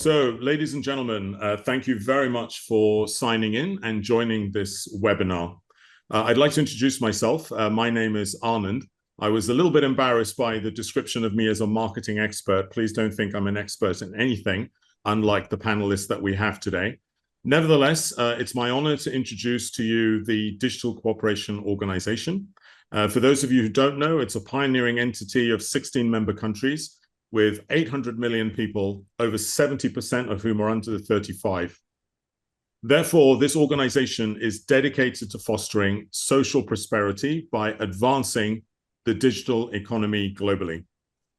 So, ladies and gentlemen, thank you very much for signing in and joining this webinar. I'd like to introduce myself. My name is Anand. I was a little bit embarrassed by the description of me as a marketing expert. Please don't think I'm an expert in anything, unlike the panelists that we have today. Nevertheless, it's my honor to introduce to you the Digital Cooperation Organization. For those of you who don't know, it's a pioneering entity of 16 member countries with 800 million people, over 70% of whom are under 35. Therefore, this organization is dedicated to fostering social prosperity by advancing the digital economy globally.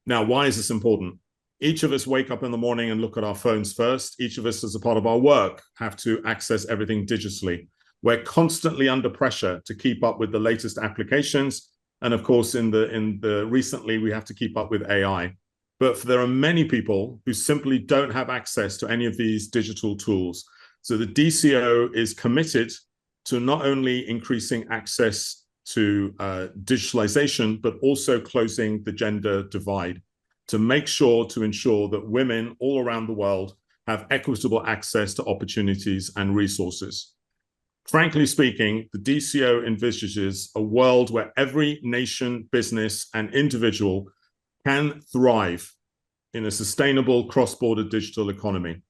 Now, why is this important? Each of us wake up in the morning and look at our phones first. Each of us, as a part of our work, have to access everything digitally. We're constantly under pressure to keep up with the latest applications. And of course, recently, we have to keep up with AI. But there are many people who simply don't have access to any of these digital tools. So the DCO is committed to not only increasing access to digitalization, but also closing the gender divide to ensure that women all around the world have equitable access to opportunities and resources. Frankly speaking, the DCO envisages a world where every nation, business, and individual can thrive in a sustainable cross-border digital economy.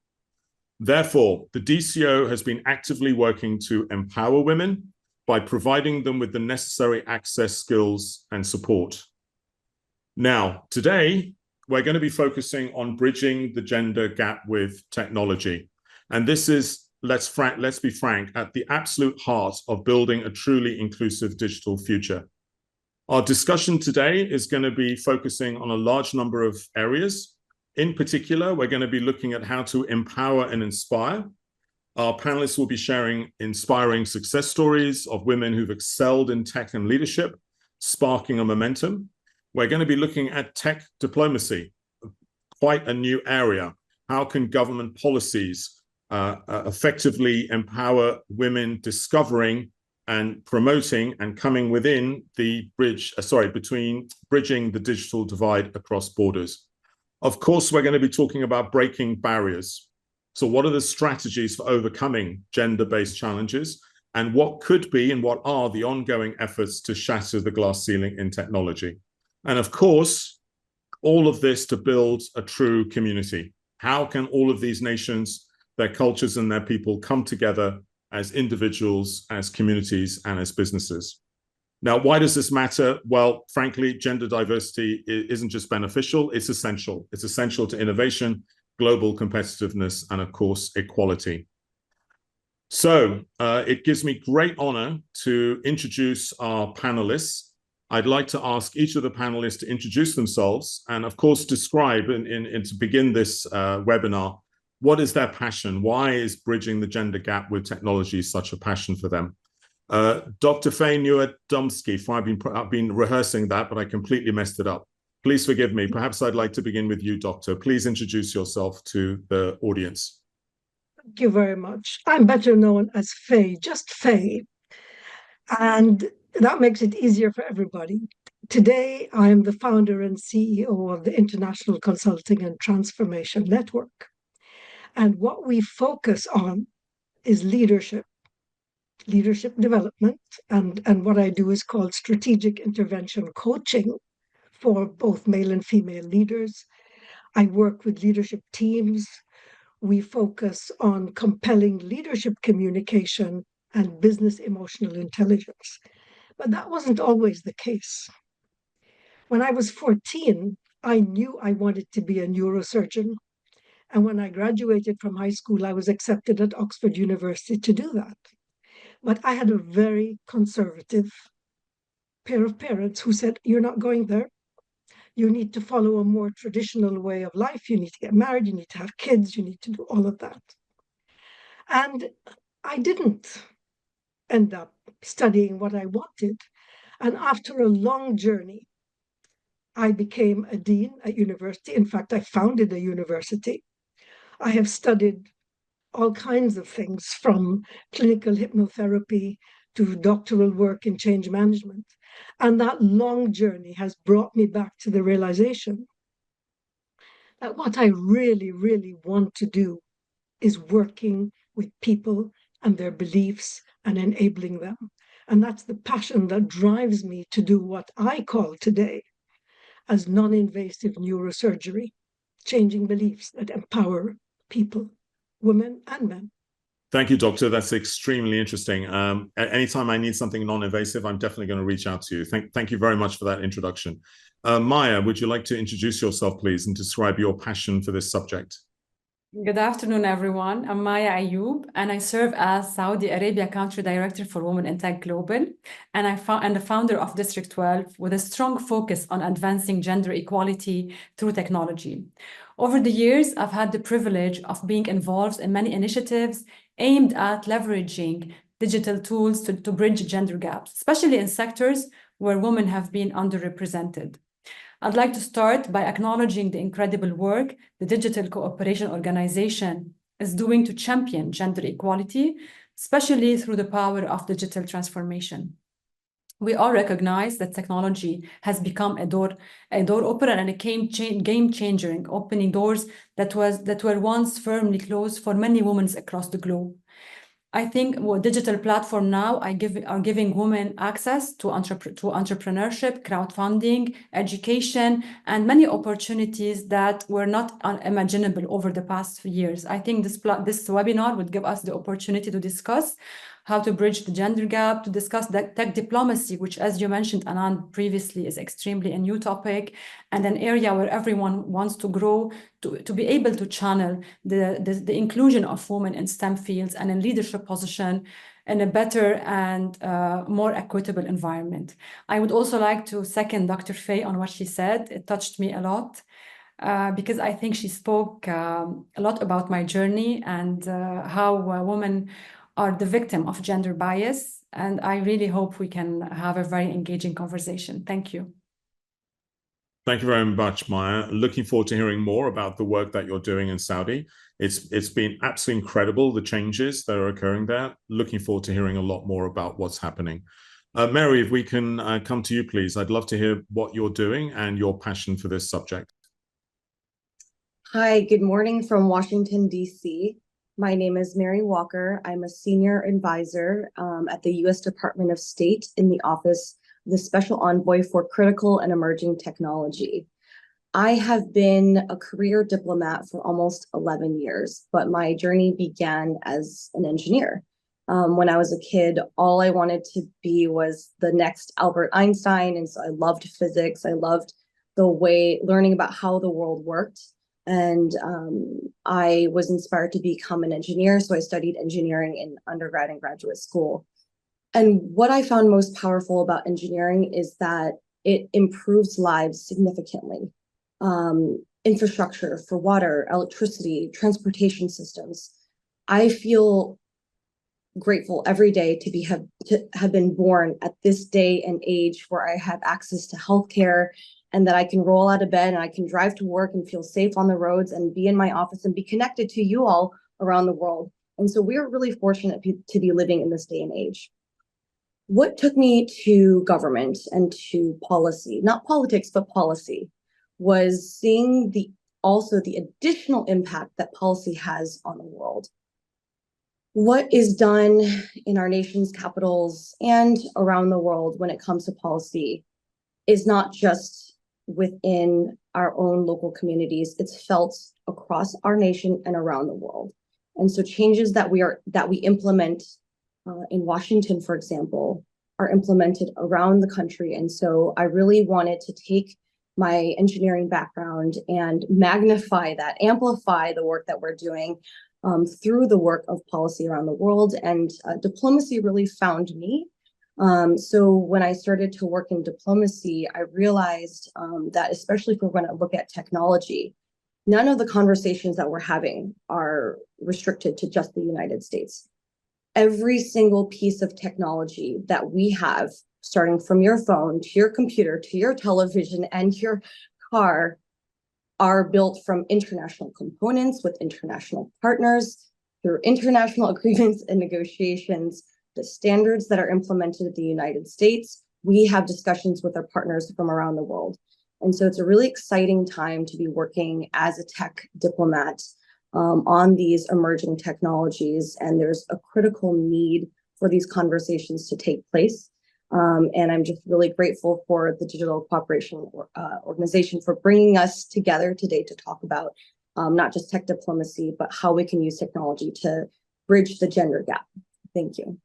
Therefore, the DCO has been actively working to empower women by providing them with the necessary access, skills, and support. Now, today, we're going to be focusing on bridging the gender gap with technology. And this is, let's be frank, at the absolute heart of building a truly inclusive digital future. Our discussion today is going to be focusing on a large number of areas. In particular, we're going to be looking at how to empower and inspire. Our panelists will be sharing inspiring success stories of women who've excelled in tech and leadership, sparking a momentum. We're going to be looking at tech diplomacy, quite a new area. How can government policies effectively empower women discovering and promoting and coming within the bridging the digital divide across borders. Of course, we're going to be talking about breaking barriers. So what are the strategies for overcoming gender-based challenges, and what could be and what are the ongoing efforts to shatter the glass ceiling in technology? And of course, all of this to build a true community. How can all of these nations, their cultures and their people come together as individuals, as communities, and as businesses? Now, why does this matter? Well, frankly, gender diversity isn't just beneficial, it's essential. It's essential to innovation, global competitiveness, and of course, equality. So it gives me great honor to introduce our panelists. I'd like to ask each of the panelists to introduce themselves and of course, describe to begin this webinar, what is their passion? Why is bridging the gender gap with technology such a passion for them? Dr. Faye Newett-Dumsky, I've been rehearsing that, but I completely messed it up. Please forgive me. Perhaps I'd like to begin with you, Doctor. Please introduce yourself to the audience. Thank you very much. I'm better known as Faye, just Faye. And that makes it easier for everybody. Today, I am the founder and CEO of the International Consulting and Transformation Network. And what we focus on is leadership development, and what I do is called strategic intervention coaching for both male and female leaders. I work with leadership teams. We focus on compelling leadership communication and business emotional intelligence. But that wasn't always the case. When I was 14, I knew I wanted to be a neurosurgeon. And when I graduated from high school, I was accepted at Oxford University to do that. But I had a very conservative pair of parents who said, you're not going there. You need to follow a more traditional way of life. You need to get married. You need to have kids. You need to do all of that. And I didn't end up studying what I wanted. And after a long journey, I became a dean at university. In fact, I founded a university. I have studied all kinds of things, from clinical hypnotherapy to doctoral work in change management. And that long journey has brought me back to the realization that what I really, really want to do is working with people and their beliefs and enabling them. And that's the passion that drives me to do what I call today as non-invasive neurosurgery, changing beliefs that empower people, women and men. Thank you, Doctor. That's extremely interesting. Anytime I need something non-invasive, I'm definitely going to reach out to you. Thank you very much for that introduction. Maya, would you like to introduce yourself, please, and describe your passion for this subject? Good afternoon, everyone. I'm Maya Ayoub, and I serve as Saudi Arabia Country Director for Women in Tech Global, and I'm the founder of District 12 with a strong focus on advancing gender equality through technology. Over the years, I've had the privilege of being involved in many initiatives aimed at leveraging digital tools to bridge gender gaps, especially in sectors where women have been underrepresented. I'd like to start by acknowledging the incredible work the Digital Cooperation Organization is doing to champion gender equality, especially through the power of digital transformation. We all recognize that technology has become a door opener and a game changer in opening doors that were once firmly closed for many women across the globe. I think digital platforms now are giving women access to entrepreneurship, crowdfunding, education, and many opportunities that were not unimaginable over the past few years. I think this webinar would give us the opportunity to discuss how to bridge the gender gap, to discuss tech diplomacy, which, as you mentioned, Anand, previously is extremely a new topic and an area where everyone wants to grow, to be able to channel the inclusion of women in STEM fields and in leadership position in a better and more equitable environment. I would also like to second Dr. Faye on what she said. It touched me a lot. Because I think she spoke a lot about my journey and how women are the victim of gender bias. And I really hope we can have a very engaging conversation. Thank you. Thank you very much, Maya. Looking forward to hearing more about the work that you're doing in Saudi. It's been absolutely incredible, the changes that are occurring there. Looking forward to hearing a lot more about what's happening. Mary, if we can come to you, please. I'd love to hear what you're doing and your passion for this subject. Hi, good morning from Washington, D.C. My name is Mary Walker. I'm a senior advisor at the U.S. Department of State in the Office of the Special Envoy for Critical and Emerging Technology. I have been a career diplomat for almost 11 years, but my journey began as an engineer. When I was a kid, all I wanted to be was the next Albert Einstein, and so I loved physics. I loved the way learning about how the world worked. And I was inspired to become an engineer, so I studied engineering in undergrad and graduate school. And what I found most powerful about engineering is that it improves lives significantly. Infrastructure for water, electricity, transportation systems. I feel grateful every day to have been born at this day and age where I have access to healthcare, and that I can roll out of bed and I can drive to work and feel safe on the roads and be in my office and be connected to you all around the world. And so we are really fortunate to be living in this day and age. What took me to government and to policy, not politics, but policy, was seeing also the additional impact that policy has on the world. What is done in our nation's capitals and around the world when it comes to policy is not just within our own local communities, it's felt across our nation and around the world. And so changes that we implement in Washington, for example, are implemented around the country. And so I really wanted to take my engineering background and magnify that, amplify the work that we're doing through the work of policy around the world. And diplomacy really found me. So when I started to work in diplomacy, I realized that especially for when I look at technology, none of the conversations that we're having are restricted to just the United States. Every single piece of technology that we have, starting from your phone to your computer to your television and your car, are built from international components with international partners through international agreements and negotiations. The standards that are implemented in the United States, we have discussions with our partners from around the world. And so it's a really exciting time to be working as a tech diplomat on these emerging technologies. And there's a critical need for these conversations to take place. And I'm just really grateful for the Digital Cooperation Organization for bringing us together today to talk about not just tech diplomacy, but how we can use technology to bridge the gender gap. Thank you.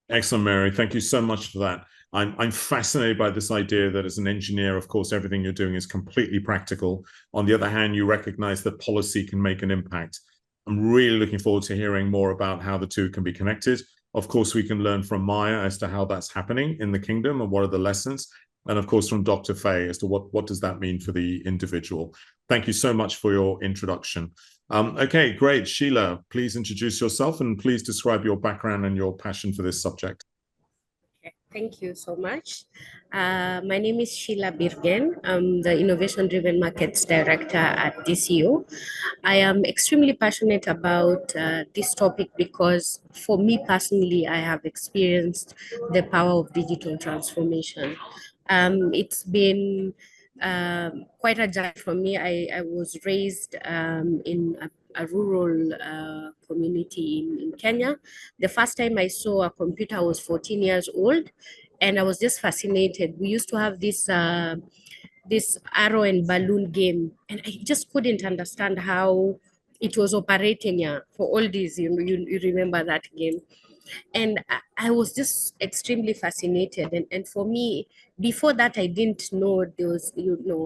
Excellent, Mary. Thank you so much for that. I'm fascinated by this idea that as an engineer, of course, everything you're doing is completely practical. On the other hand, you recognize that policy can make an impact. I'm really looking forward to hearing more about how the two can be connected. Of course, we can learn from Maya as to how that's happening in the kingdom and what are the lessons. And of course, from Dr. Faye as to what does that mean for the individual. Thank you so much for your introduction. Okay, great. Sheila, please introduce yourself and please describe your background and your passion for this subject. Thank you so much. My name is Sheila Birgen. I'm the Innovation Driven Markets Director at DCO. I am extremely passionate about this topic because for me personally, I have experienced the power of digital transformation. It's been quite a journey for me. I was raised in a rural community in Kenya. The first time I saw a computer, I was 14 years old, and I was just fascinated. We used to have this arrow and balloon game, and I just couldn't understand how it was operating. Yeah, for all these, you remember that game. And I was just extremely fascinated. And for me, before that, I didn't know there was,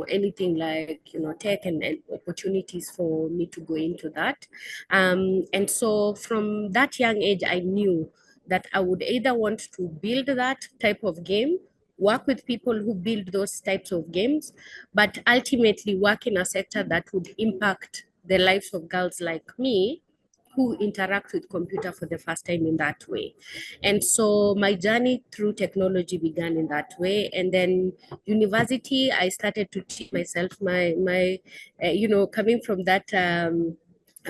anything like, tech and opportunities for me to go into that. And so from that young age, I knew that I would either want to build that type of game, work with people who build those types of games, but ultimately work in a sector that would impact the lives of girls like me who interact with computer for the first time in that way. And so my journey through technology began in that way. And then university, I started to teach myself coming from that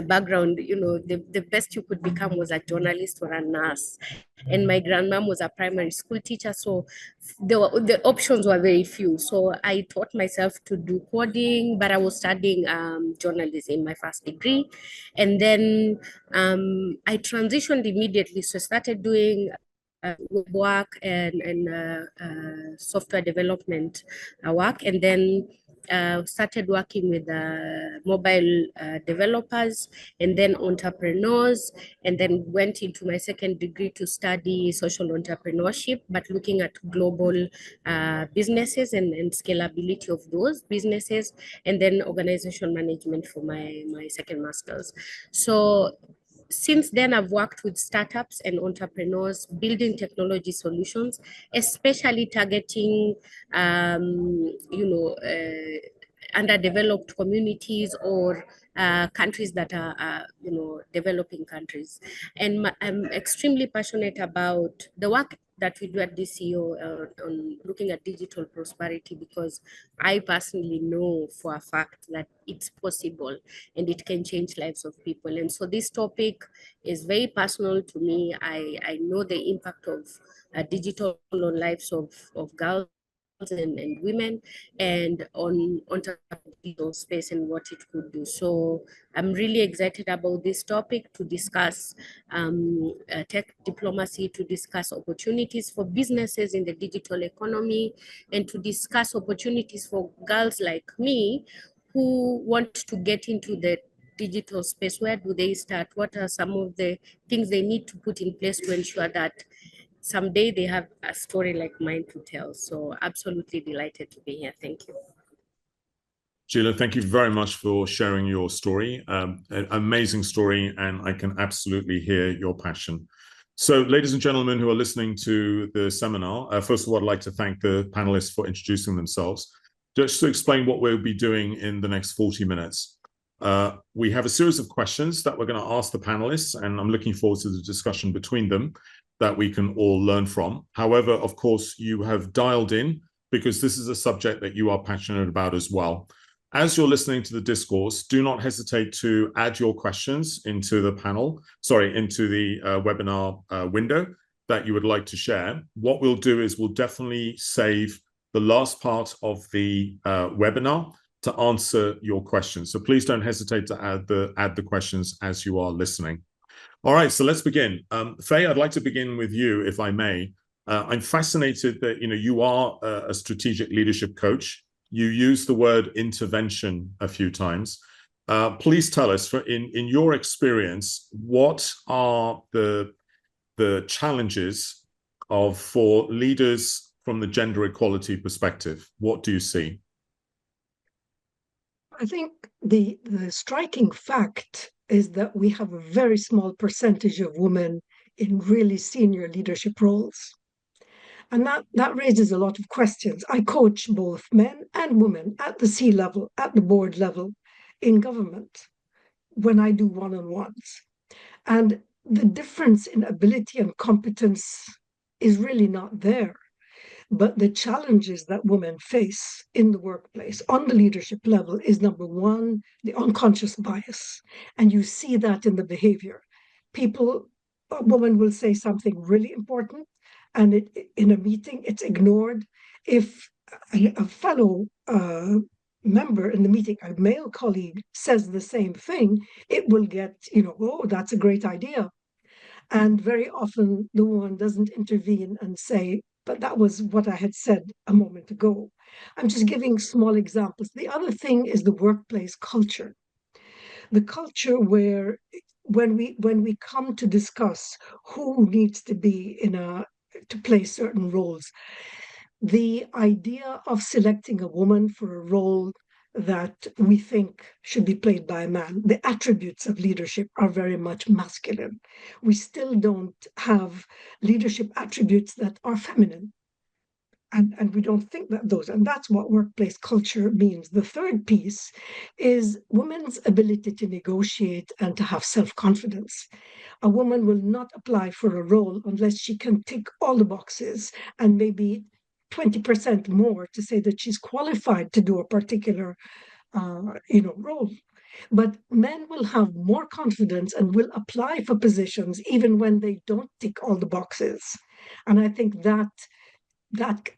background, the best you could become was a journalist or a nurse. And my grandmom was a primary school teacher, so the options were very few. So I taught myself to do coding, but I was studying journalism, my first degree. And then I transitioned immediately, so I started doing web work and software development work, and then started working with mobile developers and then entrepreneurs, and then went into my second degree to study social entrepreneurship, but looking at global businesses and scalability of those businesses, and then organization management for my second master's. So since then, I've worked with startups and entrepreneurs building technology solutions, especially targeting, underdeveloped communities or countries that are developing countries. And I'm extremely passionate about the work that we do at DCO on looking at digital prosperity, because I personally know for a fact that it's possible and it can change lives of people. And so this topic is very personal to me. I know the impact of digital on lives of girls and women, and on digital space and what it could do. So I'm really excited about this topic, to discuss tech diplomacy, to discuss opportunities for businesses in the digital economy, and to discuss opportunities for girls like me who want to get into the digital space. Where do they start? What are some of the things they need to put in place to ensure that someday they have a story like mine to tell? So absolutely delighted to be here. Thank you. Sheila, thank you very much for sharing your story. An amazing story, and I can absolutely hear your passion. So, ladies and gentlemen who are listening to the seminar, first of all, I'd like to thank the panelists for introducing themselves. Just to explain what we'll be doing in the next 40 minutes. We have a series of questions that we're going to ask the panelists, and I'm looking forward to the discussion between them that we can all learn from. However, of course, you have dialed in because this is a subject that you are passionate about as well. As you're listening to the discourse, do not hesitate to add your questions into the into the webinar window that you would like to share. What we'll do is we'll definitely save the last part of the webinar to answer your questions. So please don't hesitate to add the questions as you are listening. All right, so let's begin. Faye, I'd like to begin with you, if I may. I'm fascinated that you are a strategic leadership coach. You use the word intervention a few times. Please tell us, in your experience, what are the challenges for leaders from the gender equality perspective? What do you see? I think the striking fact is that we have a very small percentage of women in really senior leadership roles. And that raises a lot of questions. I coach both men and women at the C level, at the board level, in government, when I do one-on-ones. And the difference in ability and competence is really not there. But the challenges that women face in the workplace on the leadership level is, number one, the unconscious bias. And you see that in the behavior. A woman will say something really important, and in a meeting, it's ignored. If a fellow member in the meeting, a male colleague, says the same thing, it will get, oh, that's a great idea. And very often the woman doesn't intervene and say, but that was what I had said a moment ago. I'm just giving small examples. The other thing is the workplace culture. The culture where when we come to discuss who needs to be to play certain roles, the idea of selecting a woman for a role that we think should be played by a man, the attributes of leadership are very much masculine. We still don't have leadership attributes that are feminine. And we don't think that those, and that's what workplace culture means. The third piece is women's ability to negotiate and to have self-confidence. A woman will not apply for a role unless she can tick all the boxes and maybe 20% more to say that she's qualified to do a particular role. But men will have more confidence and will apply for positions even when they don't tick all the boxes. And I think that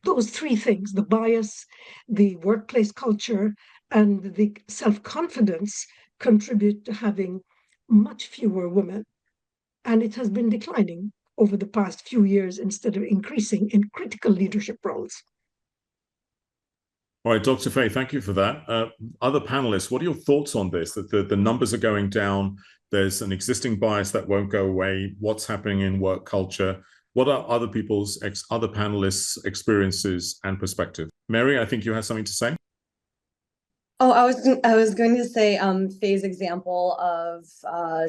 those three things, the bias, the workplace culture, and the self-confidence, contribute to having much fewer women. And it has been declining over the past few years instead of increasing in critical leadership roles. All right, Dr. Faye, thank you for that. Other panelists, what are your thoughts on this? That the numbers are going down, there's an existing bias that won't go away. What's happening in work culture? What are other panelists' experiences and perspective? Mary, I think you have something to say. Oh, I was going to say Faye's example of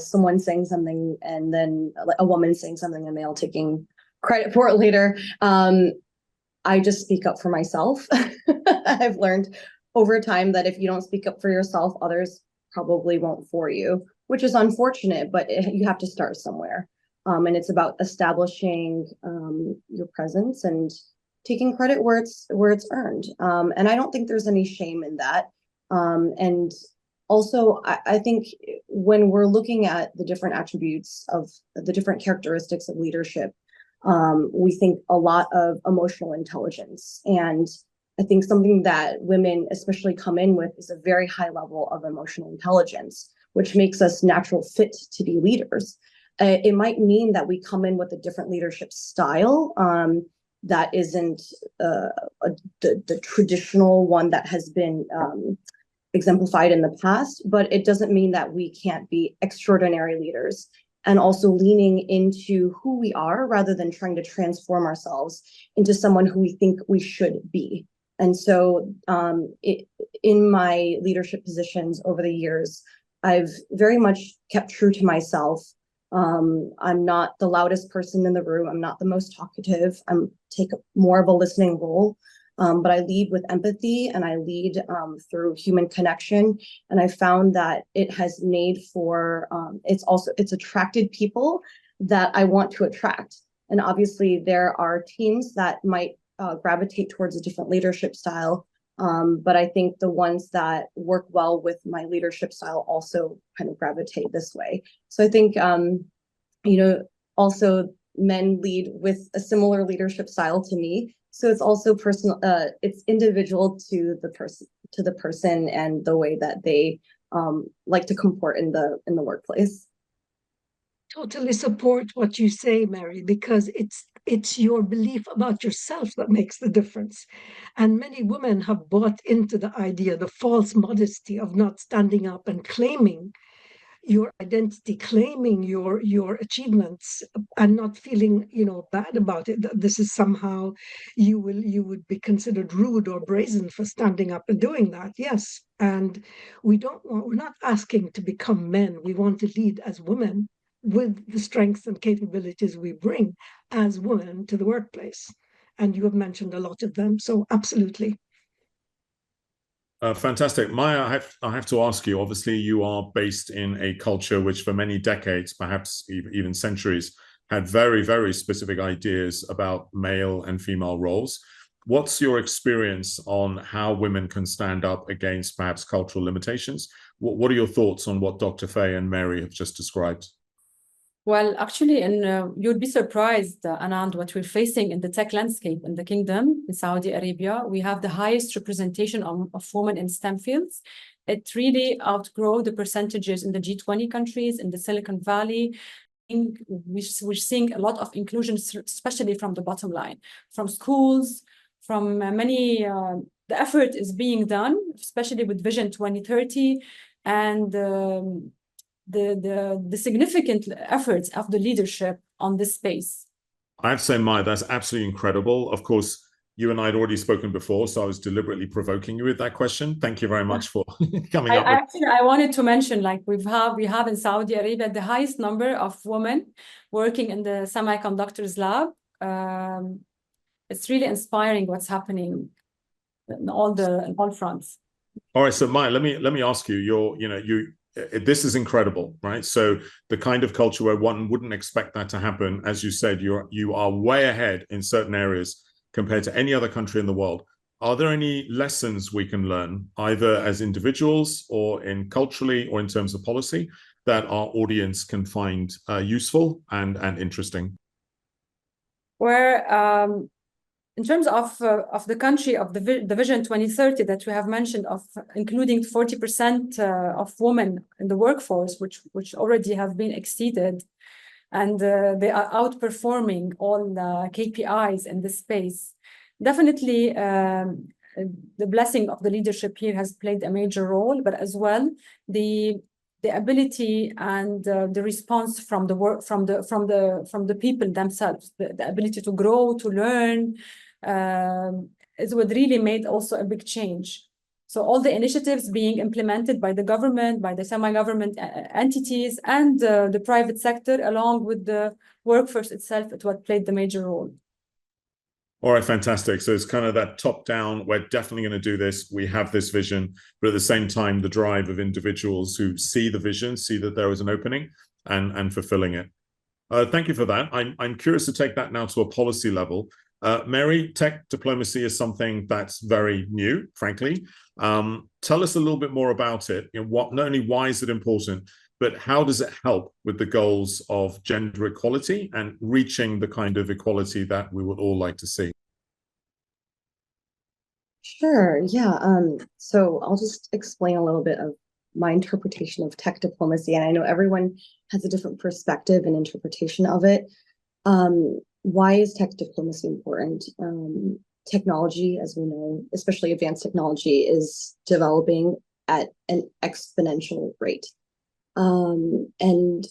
someone saying something and then a woman saying something, a male taking credit for it later. I just speak up for myself. I've learned over time that if you don't speak up for yourself, others probably won't for you, which is unfortunate, but you have to start somewhere. And it's about establishing your presence and taking credit where it's earned. And I don't think there's any shame in that. And also, I think when we're looking at the different attributes of the different characteristics of leadership, we think a lot of emotional intelligence. And I think something that women especially come in with is a very high level of emotional intelligence, which makes us natural fit to be leaders. It might mean that we come in with a different leadership style that isn't the traditional one that has been exemplified in the past, but it doesn't mean that we can't be extraordinary leaders, and also leaning into who we are rather than trying to transform ourselves into someone who we think we should be. And so in my leadership positions over the years, I've very much kept true to myself. I'm not the loudest person in the room. I'm not the most talkative. I take more of a listening role. But I lead with empathy, and I lead through human connection. And I found that it has made for, it's attracted people that I want to attract. And obviously there are teams that might gravitate towards a different leadership style. But I think the ones that work well with my leadership style also kind of gravitate this way. So I think, also men lead with a similar leadership style to me. So it's also personal, it's individual to the person and the way that they like to comport in the workplace. Totally support what you say, Mary, because it's your belief about yourself that makes the difference. And many women have bought into the idea, the false modesty of not standing up and claiming your identity, claiming your achievements, and not feeling, bad about it. That this is somehow you would be considered rude or brazen for standing up and doing that. Yes, and we're not asking to become men. We want to lead as women with the strengths and capabilities we bring as women to the workplace. And you have mentioned a lot of them, so absolutely. Fantastic. Maya, I have to ask you, obviously you are based in a culture which for many decades, perhaps even centuries, had very, very specific ideas about male and female roles. What's your experience on how women can stand up against perhaps cultural limitations? What are your thoughts on what Dr. Faye and Mary have just described? Well, actually, you'd be surprised, Anand, what we're facing in the tech landscape in the kingdom, in Saudi Arabia. We have the highest representation of women in STEM fields. It really outgrows the percentages in the G20 countries, in the Silicon Valley. We're seeing a lot of inclusion, especially from the bottom line, from schools, from many. The effort is being done, especially with Vision 2030, and the significant efforts of the leadership on this space. I have to say, Maya, that's absolutely incredible. Of course, you and I had already spoken before, so I was deliberately provoking you with that question. Thank you very much for coming up. I wanted to mention, like we have in Saudi Arabia the highest number of women working in the semiconductors lab. It's really inspiring what's happening in all fronts. All right, so Maya, let me ask you. This is incredible, right? So the kind of culture where one wouldn't expect that to happen, as you said, you are way ahead in certain areas compared to any other country in the world. Are there any lessons we can learn, either as individuals or culturally or in terms of policy, that our audience can find useful and interesting? Where in terms of the country, of the Vision 2030 that we have mentioned, of including 40% of women in the workforce, which already have been exceeded, and they are outperforming all the KPIs in this space. Definitely, the blessing of the leadership here has played a major role, but as well the ability and the response from the work from the people themselves, the ability to grow, to learn. Is what really made also a big change. So all the initiatives being implemented by the government, by the semi-government entities, and the private sector, along with the workforce itself, it what played the major role. All right, fantastic. So it's kind of that top-down, we're definitely going to do this, we have this vision, but at the same time, the drive of individuals who see the vision, see that there is an opening, and fulfilling it. Thank you for that. I'm curious to take that now to a policy level. Mary, tech diplomacy is something that's very new, frankly. Tell us a little bit more about it. Not only why is it important, but how does it help with the goals of gender equality and reaching the kind of equality that we would all like to see? Sure, yeah. So I'll just explain a little bit of my interpretation of tech diplomacy, and I know everyone has a different perspective and interpretation of it. Why is tech diplomacy important? Technology, as we know, especially advanced technology, is developing at an exponential rate. And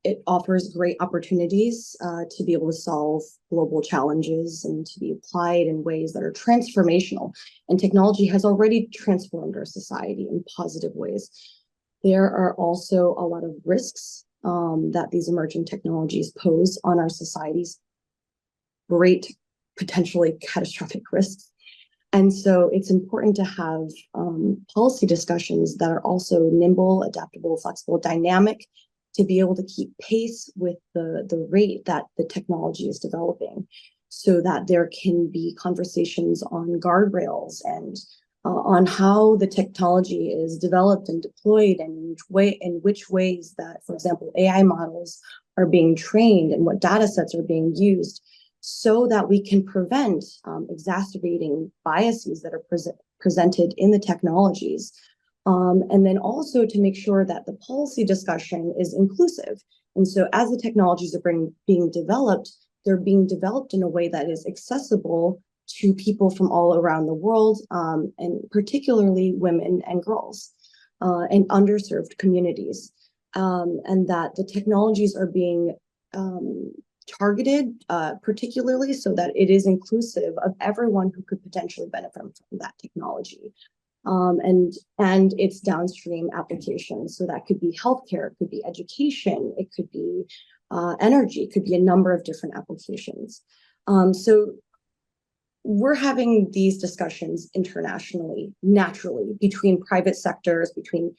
it offers great opportunities to be able to solve global challenges and to be applied in ways that are transformational. And technology has already transformed our society in positive ways. There are also a lot of risks that these emerging technologies pose on our societies, great, potentially catastrophic risks. And so it's important to have policy discussions that are also nimble, adaptable, flexible, dynamic, to be able to keep pace with the rate that the technology is developing, so that there can be conversations on guardrails and on how the technology is developed and deployed, and in which ways that, for example, AI models are being trained and what data sets are being used so that we can prevent exacerbating biases that are presented in the technologies. And then also to make sure that the policy discussion is inclusive. And so as the technologies are being developed, they're being developed in a way that is accessible to people from all around the world, and particularly women and girls and underserved communities. And that the technologies are being targeted particularly so that it is inclusive of everyone who could potentially benefit from that technology. And its downstream applications. So that could be healthcare, it could be education, it could be energy, it could be a number of different applications. So we're having these discussions internationally, naturally, between private sectors, between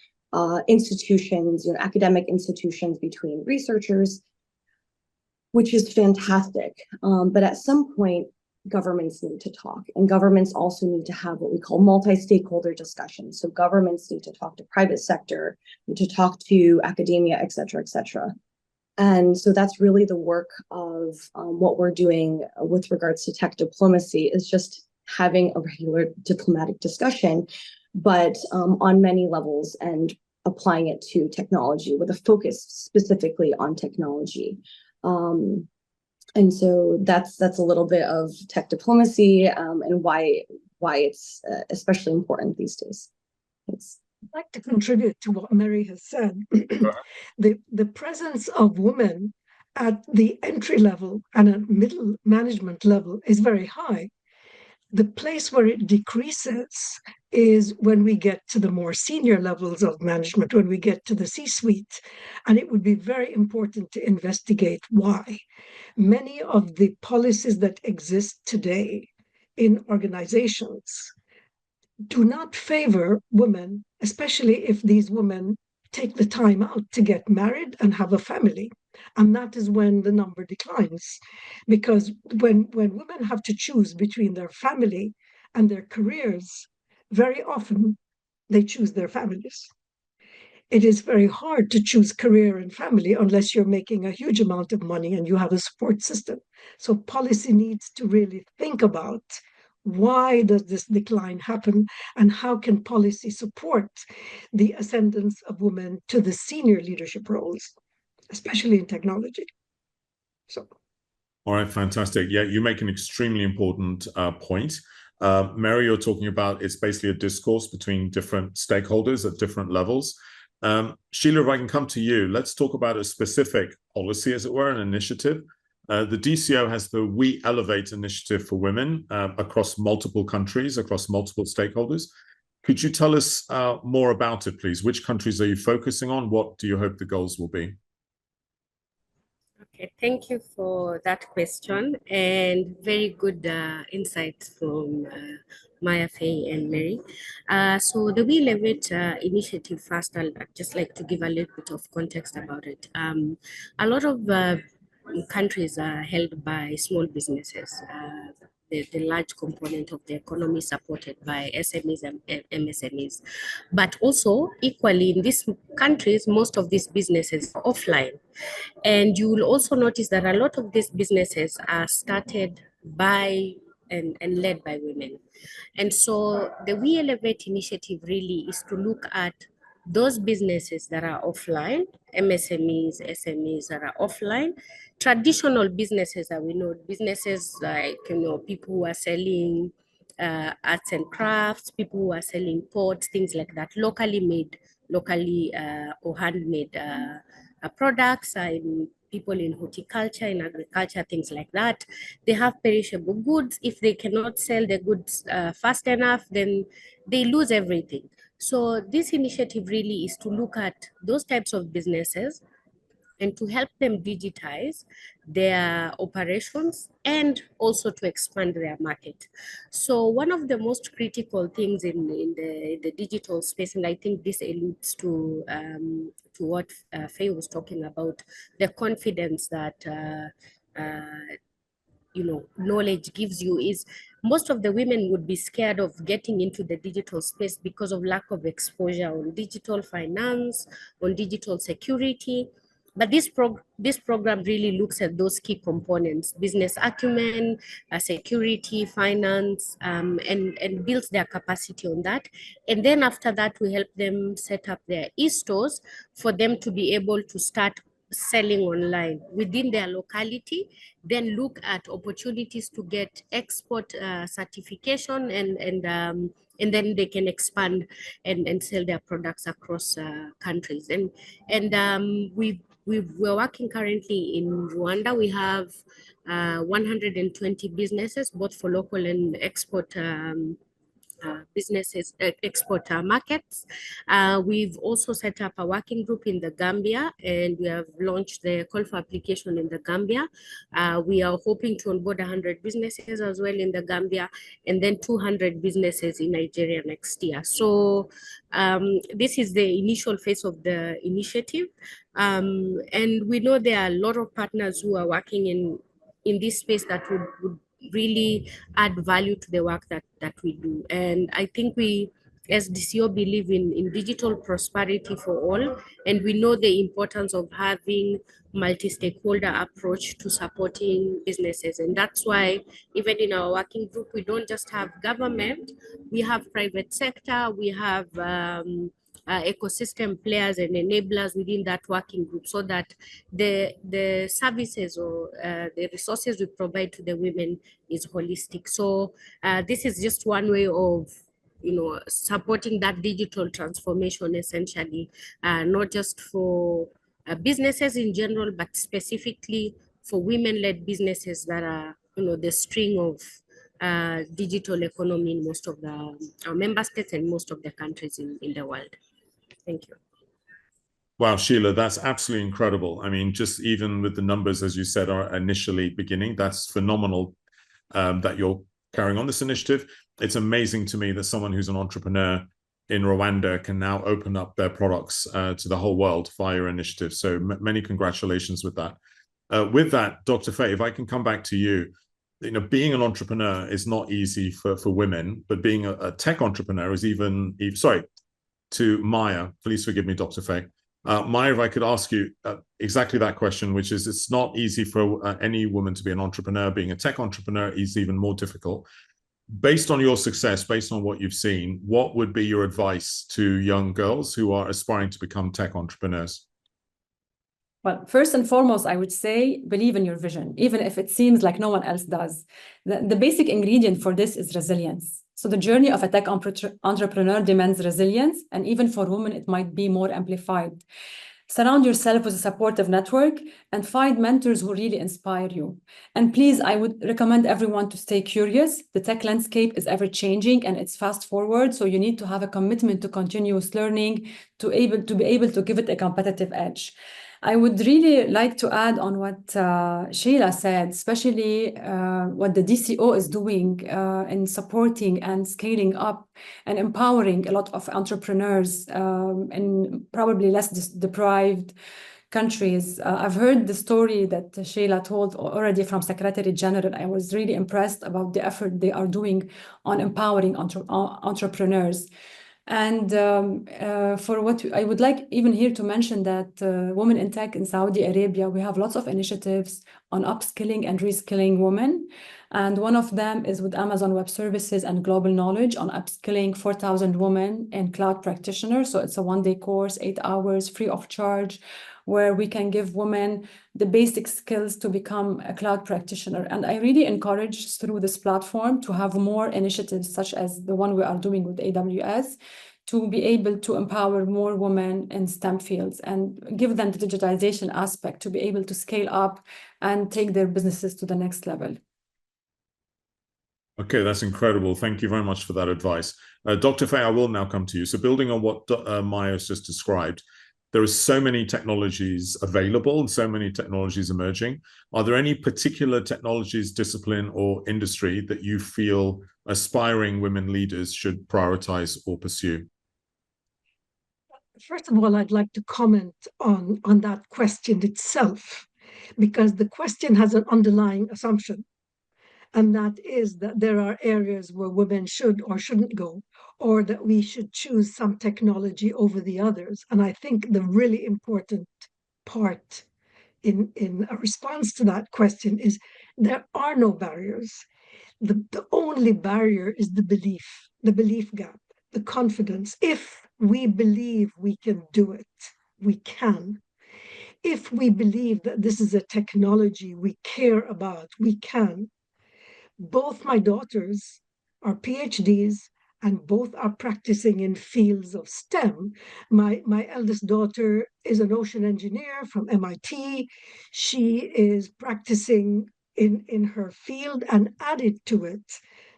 institutions, academic institutions, between researchers, which is fantastic. But at some point, governments need to talk, and governments also need to have what we call multi-stakeholder discussions. So governments need to talk to private sector, need to talk to academia, et cetera, et cetera. And so that's really the work of what we're doing with regards to tech diplomacy, is just having a regular diplomatic discussion, but on many levels, and applying it to technology with a focus specifically on technology. And so that's a little bit of tech diplomacy and why it's especially important these days. Thanks. I'd like to contribute to what Mary has said. The presence of women at the entry level and at middle management level is very high. The place where it decreases is when we get to the more senior levels of management, when we get to the C-suite. And it would be very important to investigate why. Many of the policies that exist today in organizations do not favor women, especially if these women take the time out to get married and have a family. And that is when the number declines. Because when women have to choose between their family and their careers, very often they choose their families. It is very hard to choose career and family unless you're making a huge amount of money and you have a support system. So policy needs to really think about, why does this decline happen, and how can policy support the ascendance of women to the senior leadership roles, especially in technology? So, all right, fantastic. Yeah, you make an extremely important point. Mary, you're talking about it's basically a discourse between different stakeholders at different levels. Sheila, if I can come to you, let's talk about a specific policy, as it were, an initiative. The DCO has the We Elevate initiative for women across multiple countries, across multiple stakeholders. Could you tell us more about it, please? Which countries are you focusing on? What do you hope the goals will be? Okay, thank you for that question, and very good insights from Maya, Faye, and Mary. So the We Elevate initiative, first, I'd just like to give a little bit of context about it. A lot of countries are held by small businesses. The large component of the economy supported by SMEs and MSMEs. But also, equally, in these countries, most of these businesses are offline. And you will also notice that a lot of these businesses are started by and led by women. And so the We Elevate initiative really is to look at those businesses that are offline, MSMEs, SMEs that are offline, traditional businesses that we know, businesses like, people who are selling arts and crafts, people who are selling pots, things like that, locally made, or handmade products, and people in horticulture, in agriculture, things like that. They have perishable goods. If they cannot sell the goods fast enough, then they lose everything. So this initiative really is to look at those types of businesses and to help them digitize their operations and also to expand their market. So one of the most critical things in the digital space, and I think this alludes to what Faye was talking about, the confidence that knowledge gives you, is most of the women would be scared of getting into the digital space because of lack of exposure on digital finance, on digital security. But this program really looks at those key components: business acumen, security, finance, and builds their capacity on that. And then after that, we help them set up their e-stores for them to be able to start selling online within their locality, then look at opportunities to get export certification, and then they can expand and sell their products across countries. And we're working currently in Rwanda. We have 120 businesses, both for local and export businesses, export markets. We've also set up a working group in the Gambia, and we have launched the call for application in the Gambia. We are hoping to onboard 100 businesses as well in the Gambia, and then 200 businesses in Nigeria next year. So this is the initial phase of the initiative. And we know there are a lot of partners who are working in this space that would really add value to the work that we do. And I think we, as DCO, believe in digital prosperity for all, and we know the importance of having multi-stakeholder approach to supporting businesses. And that's why even in our working group, we don't just have government, we have private sector, we have ecosystem players and enablers within that working group, so that the services or the resources we provide to the women is holistic. So this is just one way of supporting that digital transformation, essentially, not just for businesses in general, but specifically for women-led businesses that are the string of digital economy in most of our member states and most of the countries in the world. Thank you. Wow, Sheila, that's absolutely incredible. I mean, just even with the numbers, as you said, are initially beginning, that's phenomenal that you're carrying on this initiative. It's amazing to me that someone who's an entrepreneur in Rwanda can now open up their products to the whole world via your initiative. So many congratulations with that. With that, Dr. Faye, if I can come back to you, being an entrepreneur is not easy for women, but being a tech entrepreneur is even sorry, to Maya, please forgive me, Dr. Faye. Maya, if I could ask you exactly that question, which is, it's not easy for any woman to be an entrepreneur. Being a tech entrepreneur is even more difficult. Based on your success, based on what you've seen, what would be your advice to young girls who are aspiring to become tech entrepreneurs? Well, first and foremost, I would say, believe in your vision, even if it seems like no one else does. The basic ingredient for this is resilience. So the journey of a tech entrepreneur demands resilience, and even for women, it might be more amplified. Surround yourself with a supportive network and find mentors who really inspire you. And please, I would recommend everyone to stay curious. The tech landscape is ever changing and it's fast forward. So you need to have a commitment to continuous learning to be able to give it a competitive edge. I would really like to add on what Sheila said, especially what the DCO is doing in supporting and scaling up and empowering a lot of entrepreneurs in probably less deprived countries. I've heard the story that Sheila told already from Secretary General. I was really impressed about the effort they are doing on empowering entrepreneurs. And for what I would like even here to mention that women in tech in Saudi Arabia, we have lots of initiatives on upskilling and reskilling women. And one of them is with Amazon Web Services and Global Knowledge on upskilling 4,000 women in cloud practitioners. So it's a one-day course, 8 hours, free of charge, where we can give women the basic skills to become a cloud practitioner. And I really encourage through this platform to have more initiatives such as the one we are doing with AWS to be able to empower more women in STEM fields and give them the digitization aspect to be able to scale up and take their businesses to the next level. Okay, that's incredible. Thank you very much for that advice. Dr. Faye, I will now come to you. So building on what Maya has just described, there are so many technologies available and so many technologies emerging. Are there any particular technologies, discipline, or industry that you feel aspiring women leaders should prioritize or pursue? First of all, I'd like to comment on that question itself, because the question has an underlying assumption, and that is that there are areas where women should or shouldn't go, or that we should choose some technology over the others. And I think the really important part in a response to that question is there are no barriers. The only barrier is the belief gap, the confidence. If we believe we can do it, we can. If we believe that this is a technology we care about, we can. Both my daughters are PhDs and both are practicing in fields of STEM. My eldest daughter is an ocean engineer from MIT. She is practicing in her field and added to it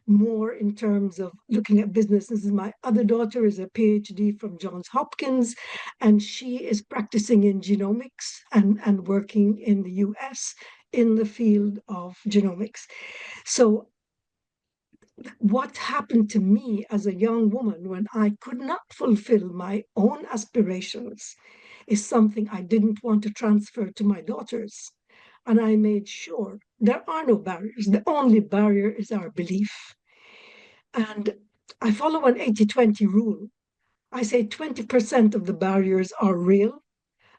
more in terms of looking at businesses. My other daughter is a PhD from Johns Hopkins, and she is practicing in genomics and working in the US in the field of genomics. So what happened to me as a young woman when I could not fulfill my own aspirations is something I didn't want to transfer to my daughters. And I made sure there are no barriers. The only barrier is our belief. And I follow an 80-20 rule. I say 20% of the barriers are real.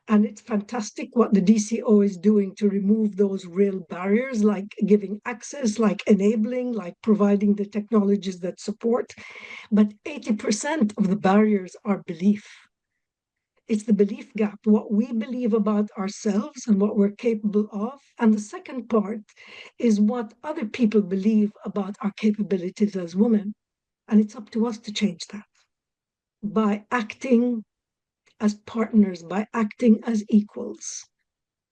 And it's fantastic what the DCO is doing to remove those real barriers, like giving access, like enabling, like providing the technologies that support. But 80% of the barriers are belief. It's the belief gap, what we believe about ourselves and what we're capable of. And the second part is what other people believe about our capabilities as women. And it's up to us to change that by acting as partners, by acting as equals.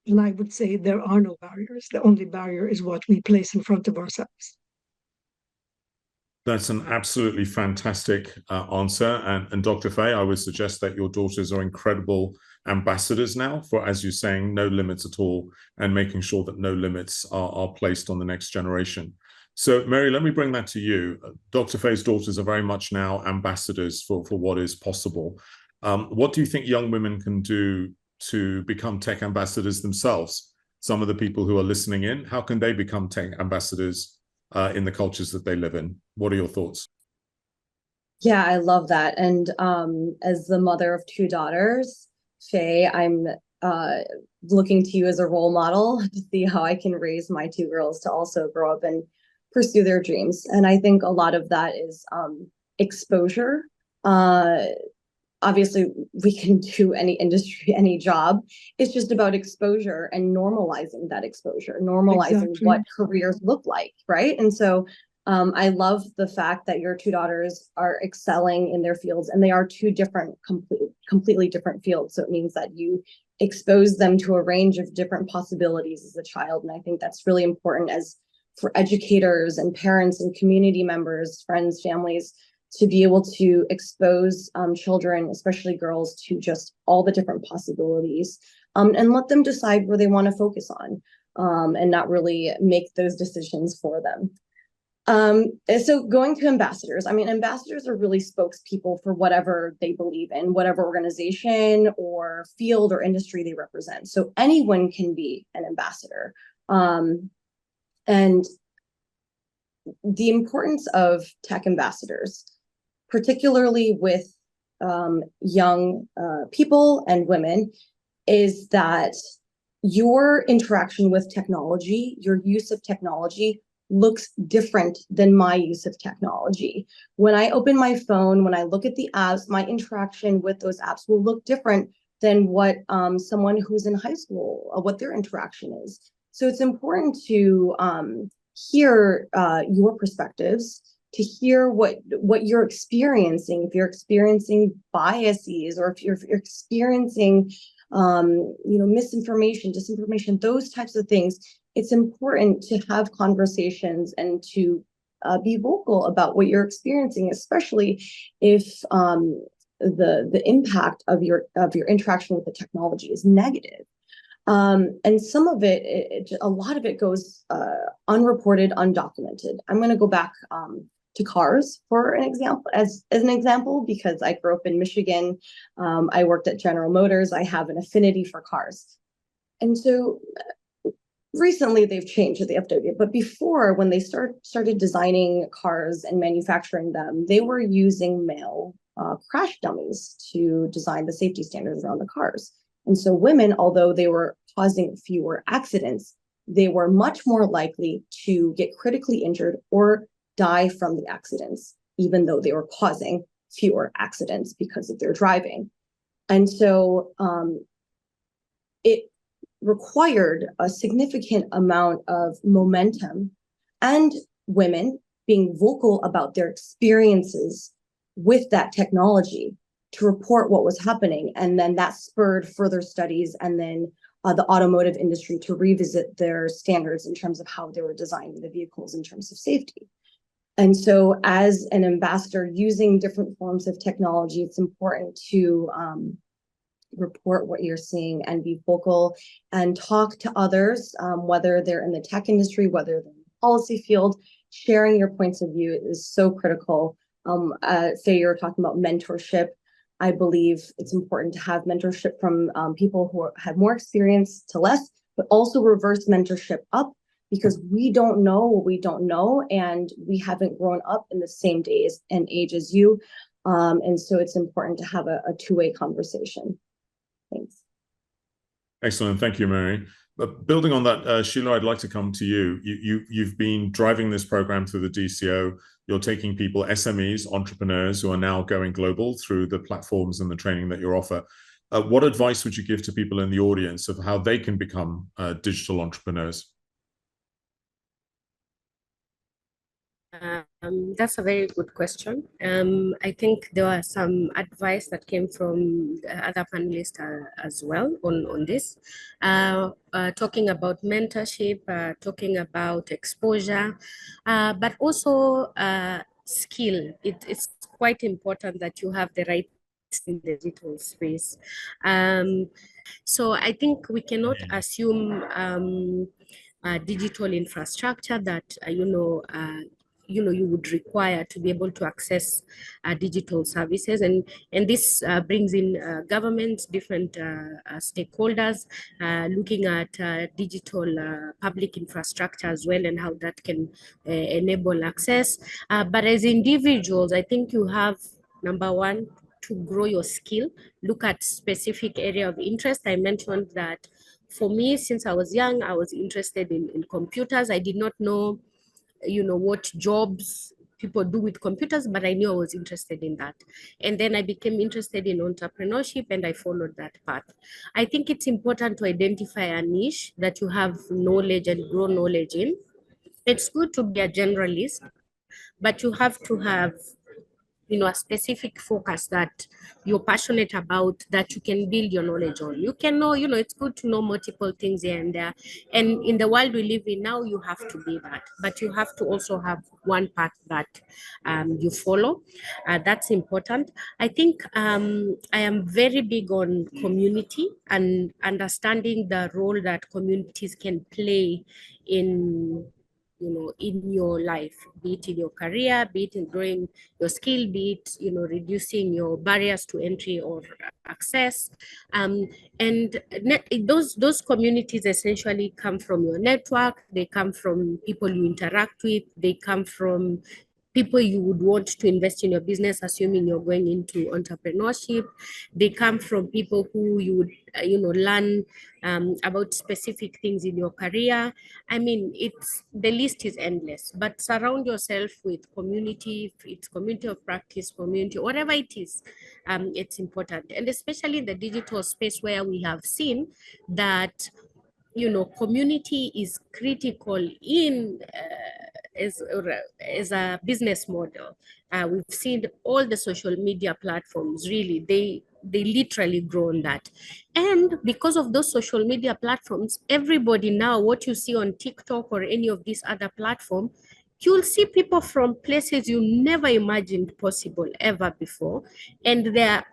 And I would say there are no barriers. The only barrier is what we place in front of ourselves. That's an absolutely fantastic answer. And Dr. Faye, I would suggest that your daughters are incredible ambassadors now for, as you're saying, no limits at all, and making sure that no limits are placed on the next generation. So, Mary, let me bring that to you. Dr. Faye's daughters are very much now ambassadors for what is possible. What do you think young women can do to become tech ambassadors themselves? Some of the people who are listening in, how can they become tech ambassadors in the cultures that they live in? What are your thoughts? Yeah, I love that. And as the mother of two daughters, Faye, I'm looking to you as a role model to see how I can raise my two girls to also grow up and pursue their dreams. And I think a lot of that is exposure. Obviously, we can do any industry, any job. It's just about exposure and normalizing that exposure, normalizing what careers look like, right? And so I love the fact that your two daughters are excelling in their fields, and they are two different, completely different fields. So it means that you expose them to a range of different possibilities as a child. And I think that's really important for educators and parents and community members, friends, families, to be able to expose children, especially girls, to just all the different possibilities and let them decide where they want to focus on and not really make those decisions for them. So going to ambassadors, I mean, ambassadors are really spokespeople for whatever they believe in, whatever organization or field or industry they represent. So anyone can be an ambassador. And the importance of tech ambassadors, particularly with young people and women, is that your interaction with technology, your use of technology, looks different than my use of technology. When I open my phone, when I look at the apps, my interaction with those apps will look different than what someone who's in high school, what their interaction is. So it's important to hear your perspectives, to hear what you're experiencing. If you're experiencing biases, or if you're experiencing misinformation, disinformation, those types of things, it's important to have conversations and to be vocal about what you're experiencing, especially if the impact of your interaction with the technology is negative. And some of a lot of it goes unreported, undocumented. I'm going to go back to cars for an example, as an example, because I grew up in Michigan. I worked at General Motors. I have an affinity for cars. And so recently they've changed, they updated, but before, when they started designing cars and manufacturing them, they were using male crash dummies to design the safety standards around the cars. And so women, although they were causing fewer accidents, they were much more likely to get critically injured or die from the accidents, even though they were causing fewer accidents because of their driving. And so it required a significant amount of momentum and women being vocal about their experiences with that technology to report what was happening. And then that spurred further studies, and then the automotive industry to revisit their standards in terms of how they were designing the vehicles in terms of safety. And so as an ambassador using different forms of technology, it's important to report what you're seeing and be vocal and talk to others, whether they're in the tech industry, whether they're in the policy field. Sharing your points of view is so critical. Faye, you're talking about mentorship. I believe it's important to have mentorship from people who have more experience to less, but also reverse mentorship up, because we don't know what we don't know, and we haven't grown up in the same days and age as you. And so it's important to have a two-way conversation. Thanks. Excellent. Thank you, Mary. But building on that, Sheila, I'd like to come to you. You've been driving this program through the DCO. You're taking people, SMEs, entrepreneurs, who are now going global through the platforms and the training that you offer. What advice would you give to people in the audience of how they can become digital entrepreneurs? That's a very good question. I think there was some advice that came from the other panelists as well on this, talking about mentorship, talking about exposure, but also skill. It's quite important that you have the right in the digital space. So I think we cannot assume digital infrastructure that you would require to be able to access digital services, and this brings in governments, different stakeholders, looking at digital public infrastructure as well, and how that can enable access. But as individuals, I think you have, number one, to grow your skill, look at specific area of interest. I mentioned that for me, since I was young, I was interested in computers. I did not know what jobs people do with computers, but I knew I was interested in that. And then I became interested in entrepreneurship, and I followed that path. I think it's important to identify a niche that you have knowledge and grow knowledge in. It's good to be a generalist, but you have to have a specific focus that you're passionate about, that you can build your knowledge on. You can know, it's good to know multiple things here and there. And in the world we live in now, you have to be that, but you have to also have one path that you follow. That's important. I think I am very big on community and understanding the role that communities can play in in your life, be it in your career, be it in growing your skill, be it, reducing your barriers to entry or access. And those communities essentially come from your network, they come from people you interact with, they come from people you would want to invest in your business, assuming you're going into entrepreneurship. They come from people who you would, learn about specific things in your career. I mean, the list is endless, but surround yourself with community. If it's community of practice, community, whatever it is, it's important. And especially in the digital space, where we have seen that, community is critical in as a business model. We've seen all the social media platforms, really, they literally grow on that. And because of those social media platforms, everybody now, what you see on TikTok or any of these other platforms, you'll see people from places you never imagined possible ever before. And they're,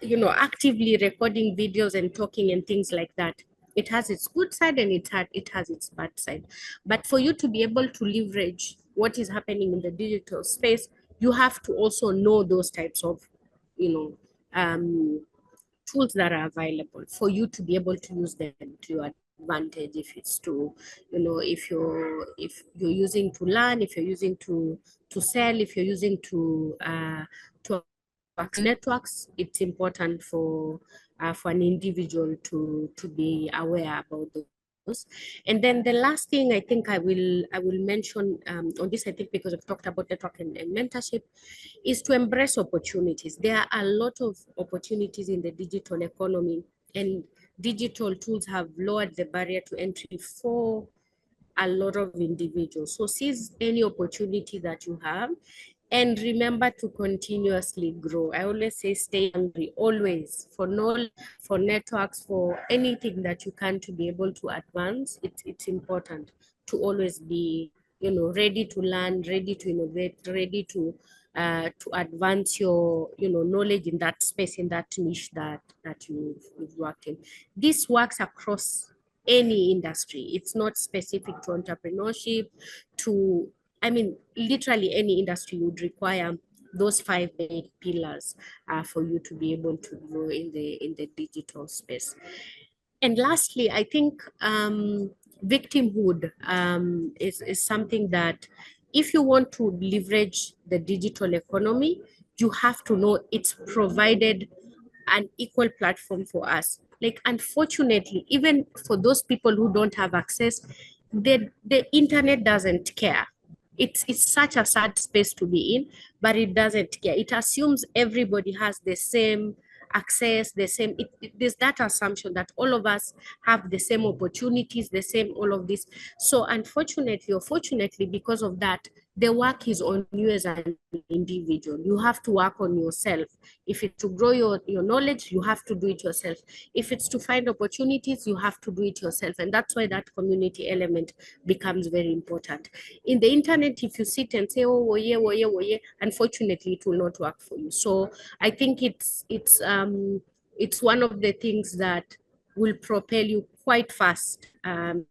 actively recording videos and talking and things like that. It has its good side and it has its bad side. But for you to be able to leverage what is happening in the digital space, you have to also know those types of, tools that are available for you to be able to use them to your advantage. If it's to, if you're using to learn, if you're using to sell, if you're using to networks, it's important for an individual to be aware about those. And then the last thing I think I will mention on this, I think because I've talked about network and mentorship, is to embrace opportunities. There are a lot of opportunities in the digital economy, and digital tools have lowered the barrier to entry for a lot of individuals. So seize any opportunity that you have, and remember to continuously grow. I always say stay hungry, always, for knowledge, for networks, for anything that you can to be able to advance. It's important to always be, ready to learn, ready to innovate, ready to advance your, knowledge in that space, in that niche that you've worked in. This works across any industry. It's not specific to entrepreneurship, literally any industry would require those 5 main pillars for you to be able to grow in the digital space. And lastly, I think victimhood is something that, if you want to leverage the digital economy, you have to know it's provided an equal platform for us. Like, unfortunately, even for those people who don't have access, the internet doesn't care. It's such a sad space to be in, but it doesn't care. It assumes everybody has the same access, there's that assumption that all of us have the same opportunities, the same all of this. So unfortunately or fortunately, because of that, the work is on you as an individual. You have to work on yourself. If it's to grow your knowledge, you have to do it yourself. If it's to find opportunities, you have to do it yourself. And that's why that community element becomes very important. In the internet, if you sit and say, oh, yeah, unfortunately, it will not work for you. So I think it's one of the things that will propel you quite fast in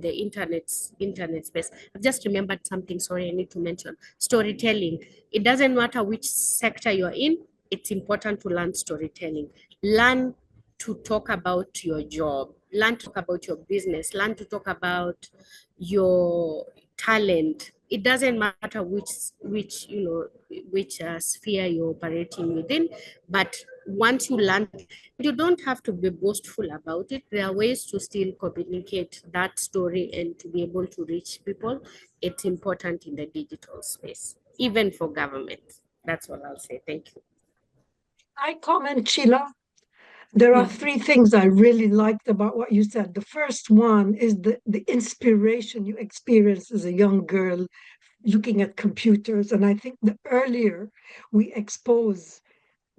the internet space. I've just remembered something, sorry, I need to mention storytelling. It doesn't matter which sector you're in, it's important to learn storytelling. Learn to talk about your job, learn to talk about your business, learn to talk about your talent. It doesn't matter which sphere you're operating within, but once you learn, you don't have to be boastful about it. There are ways to still communicate that story and to be able to reach people. It's important in the digital space, even for government. That's what I'll say. Thank you. I comment, Sheila. There are 3 things I really liked about what you said. The first one is the inspiration you experienced as a young girl looking at computers. And I think the earlier we expose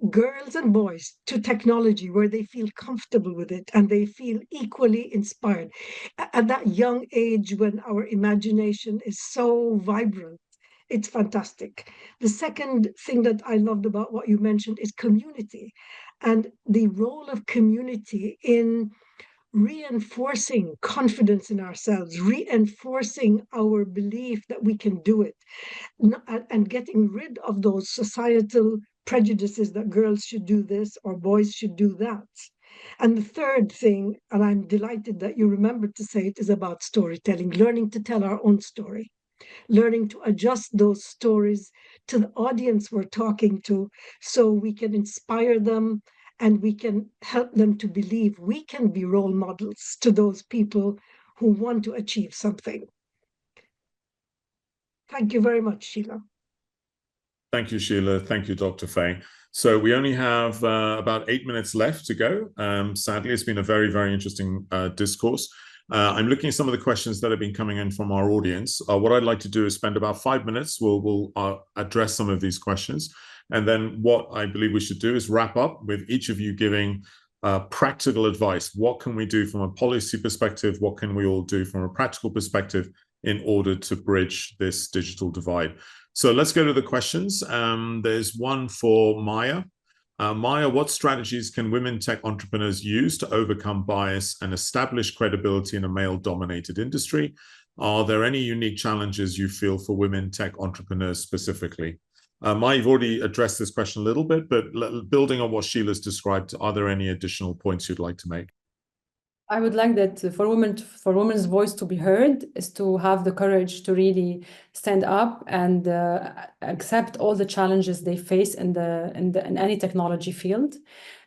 girls and boys to technology where they feel comfortable with it and they feel equally inspired at that young age when our imagination is so vibrant, it's fantastic. The second thing that I loved about what you mentioned is community and the role of community in reinforcing confidence in ourselves, reinforcing our belief that we can do it, and getting rid of those societal prejudices that girls should do this or boys should do that. And the third thing, and I'm delighted that you remembered to say it, is about storytelling, learning to tell our own story, learning to adjust those stories to the audience we're talking to so we can inspire them and we can help them to believe we can be role models to those people who want to achieve something. Thank you very much, Sheila. Thank you, Sheila. Thank you, Dr. Faye. So we only have about 8 minutes left to go. Sadly, it's been a very, very interesting discourse. I'm looking at some of the questions that have been coming in from our audience. What I'd like to do is spend about 5 minutes. We'll address some of these questions. And then what I believe we should do is wrap up with each of you giving practical advice. What can we do from a policy perspective? What can we all do from a practical perspective in order to bridge this digital divide? So let's go to the questions. There's one for Maya. Maya, what strategies can women tech entrepreneurs use to overcome bias and establish credibility in a male-dominated industry? Are there any unique challenges you feel for women tech entrepreneurs specifically? Maya, you've already addressed this question a little bit, but building on what Sheila's described, are there any additional points you'd like to make? I would like that for women's voice to be heard is to have the courage to really stand up and accept all the challenges they face in any technology field,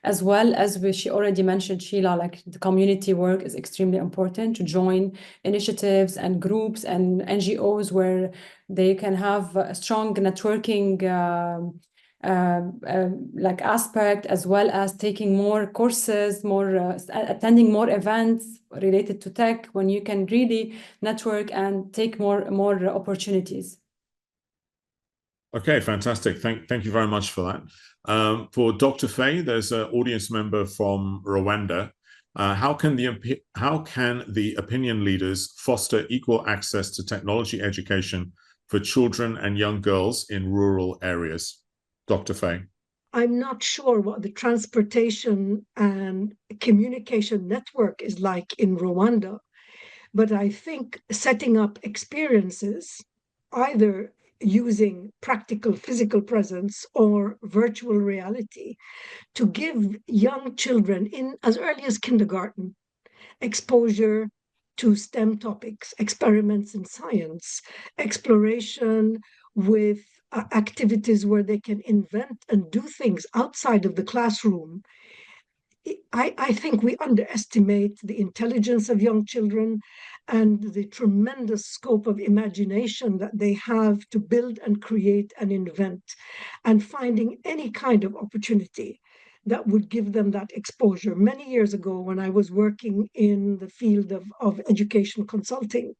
as well as she already mentioned, Sheila, like the community work is extremely important, to join initiatives and groups and NGOs where they can have a strong networking like aspect, as well as taking more courses, attending more events related to tech, when you can really network and take more opportunities. Okay, fantastic. Thank you very much for that. For Dr. Faye, there's an audience member from Rwanda. How can the opinion leaders foster equal access to technology education for children and young girls in rural areas? Dr. Faye. I'm not sure what the transportation and communication network is like in Rwanda, but I think setting up experiences, either using practical physical presence or virtual reality, to give young children in as early as kindergarten exposure to STEM topics, experiments in science, exploration with activities where they can invent and do things outside of the classroom. I think we underestimate the intelligence of young children and the tremendous scope of imagination that they have to build and create and invent, and finding any kind of opportunity that would give them that exposure. Many years ago, when I was working in the field of education consulting,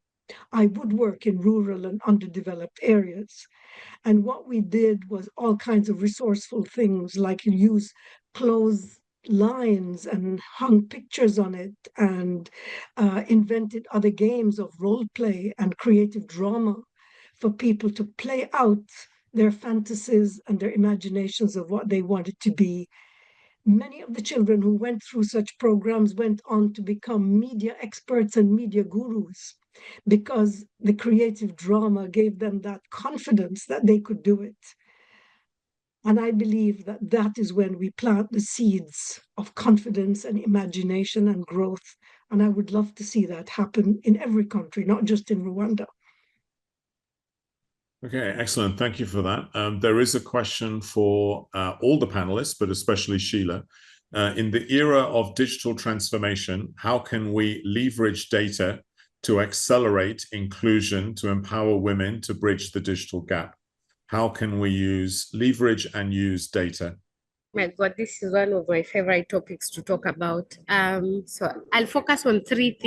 I would work in rural and underdeveloped areas. And what we did was all kinds of resourceful things, like use clothes lines and hung pictures on it, and invented other games of role play and creative drama for people to play out their fantasies and their imaginations of what they wanted to be. Many of the children who went through such programs went on to become media experts and media gurus, because the creative drama gave them that confidence that they could do it. And I believe that that is when we plant the seeds of confidence and imagination and growth. And I would love to see that happen in every country, not just in Rwanda. Okay, excellent. Thank you for that. There is a question for all the panelists, but especially Sheila. In the era of digital transformation, how can we leverage data to accelerate inclusion, to empower women to bridge the digital gap? How can we leverage and use data? My God, this is one of my favorite topics to talk about. So I'll focus on three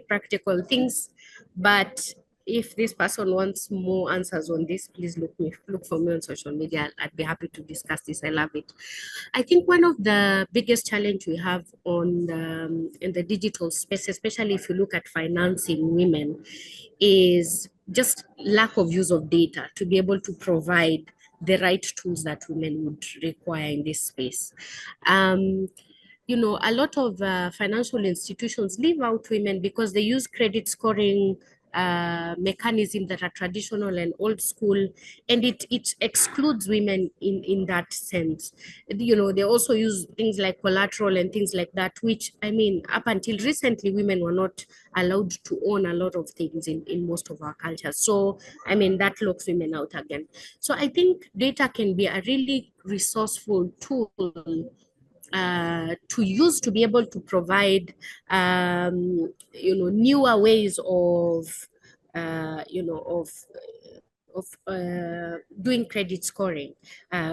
practical things, but if this person wants more answers on this, please look for me on social media. I'd be happy to discuss this. I love it. I think one of the biggest challenge we have in the digital space, especially if you look at financing women, is just lack of use of data to be able to provide the right tools that women would require in this space. A lot of financial institutions leave out women because they use credit scoring mechanisms that are traditional and old school, and it excludes women in that sense. They also use things like collateral and things like that, which, I mean, up until recently, women were not allowed to own a lot of things in most of our cultures. So, I mean, that locks women out again. So I think data can be a really resourceful tool to use to be able to provide, newer ways of doing credit scoring,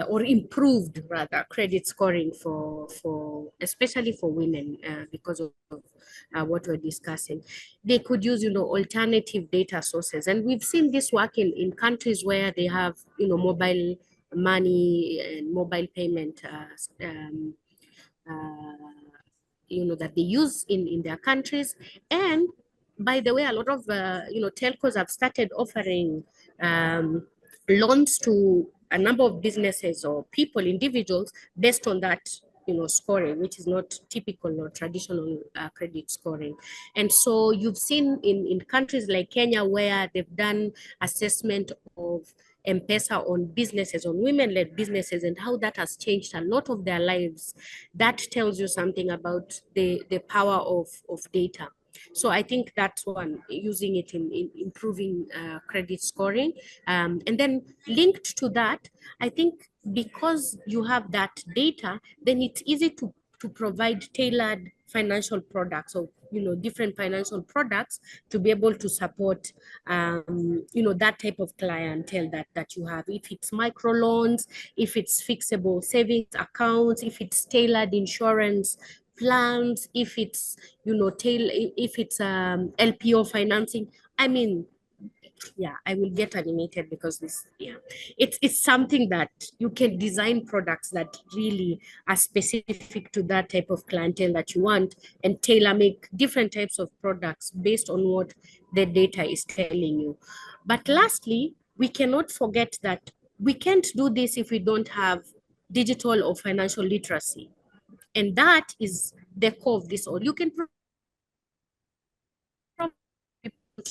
or improved rather credit scoring for especially for women, because of what we're discussing. They could use alternative data sources, and we've seen this work in countries where they have mobile money and mobile payment that they use in their countries. And by the way, a lot of telcos have started offering loans to a number of businesses or people, individuals, based on that scoring, which is not typical or traditional credit scoring. And so you've seen in countries like Kenya, where they've done assessment of M-Pesa on businesses, on women-led businesses, and how that has changed a lot of their lives, that tells you something about the power of data. So I think that's one, using it in improving credit scoring. And then linked to that, I think because you have that data, then it's easy to provide tailored financial products, or different financial products to be able to support that type of clientele that you have. If it's microloans, if it's fixable savings accounts, if it's tailored insurance plans, if it's if it's LPO financing. I mean, yeah, I will get animated because this, yeah, it's something that you can design products that really are specific to that type of clientele that you want, and tailor make different types of products based on what the data is telling you. But lastly, we cannot forget that we can't do this if we don't have digital or financial literacy. And that is the core of this all. You can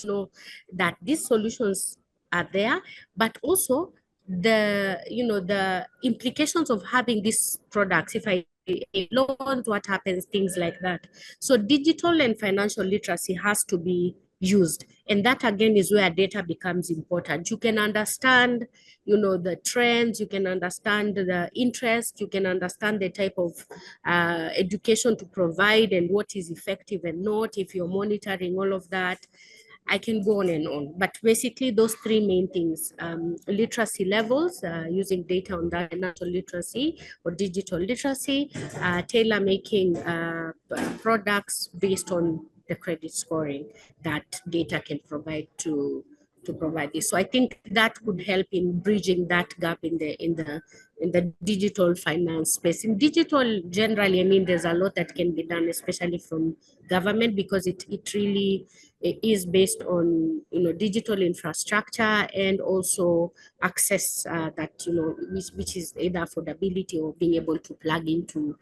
know that these solutions are there, but also the implications of having these products. If I loans, what happens, things like that. So digital and financial literacy has to be used, and that again is where data becomes important. You can understand the trends, you can understand the interest, you can understand the type of education to provide and what is effective and not, if you're monitoring all of that. I can go on and on, but basically those three main things: literacy levels, using data on that, financial literacy or digital literacy, tailor making products based on the credit scoring that data can provide to provide this. So I think that could help in bridging that gap in the digital finance space. In digital generally, I mean, there's a lot that can be done, especially from government, because it really is based on digital infrastructure and also access that which is either affordability or being able to plug into